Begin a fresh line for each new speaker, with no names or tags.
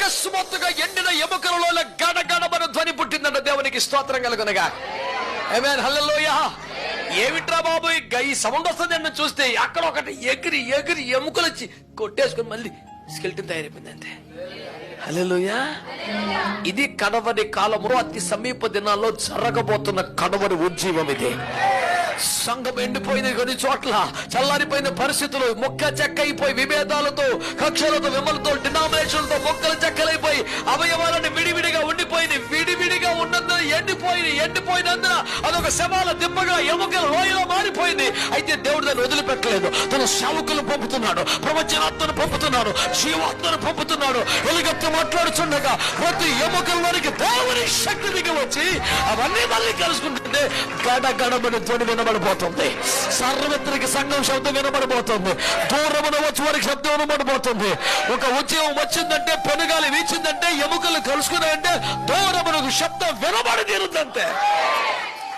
అకస్మాత్తుగా ఎండిన ఎముకలలో గడగడమన ధ్వని పుట్టిందంట. దేవునికి స్తోత్రం కలుగునగా. ఆమేన్, హల్లెలూయా. ఏమిట్రా బాబు ఈ సౌండ్ వస్తుందని చూస్తే అక్కడ ఒకటి ఎగిరి ఎగిరి ఎముకలు వచ్చి కొట్టేసుకుని మళ్ళీ స్కెల్టన్ తయారైపోయిందంటే. హల్లెలూయా. ఇది కడవరి కాలంలో అతి సమీప దినాల్లో జరగబోతున్న కడవరి ఉజ్జీవం. ఇది సంఘం ఎండిపోయింది, కొన్ని చోట్ల చల్లారిపోయిన పరిస్థితులు, మొక్క చెక్క అయిపోయి విభేదాలతో, కక్షలతో, విమలతో, డినామినేషన్లతో మొక్కలు చెక్కలైపోయి అవయవాలను విడివిడిగా ఉండిపోయింది. విడివిడిగా ఉన్నందున ఎండిపోయినందున అదొక శవాల దిబ్బగా ఎముకల లోయలో మారిపోయింది. అయితే దేవుడు దాన్ని వదిలిపెట్టలేదు. తన సేవకులు పంపుతున్నాడు, ప్రవచనాత్మను పంపుతున్నాడు, జీవాత్మను పంపుతున్నాడు. ఎలుగెత్తి మాట్లాడుచుండగా ప్రతి ఎముకల్లోనికి దేవుని శక్తి దిగి వచ్చి అవన్నీ మళ్ళీ కలుసుకుంటుంటే గడగడమని ధ్వని వినబడిపోతుంది. సార్వత్రిక సంఘం శబ్దం వినబడిపోతుంది. దూరమున వచ్చి వారికి శబ్దం వినబడిపోతుంది. ఒక ఉద్యమం వచ్చిందంటే, పెనుగాలి వీచిందంటే, ఎముకలు కలుసుకున్నాయంటే దూరమునకు శబ్దం వినబడి తీరుందంతే.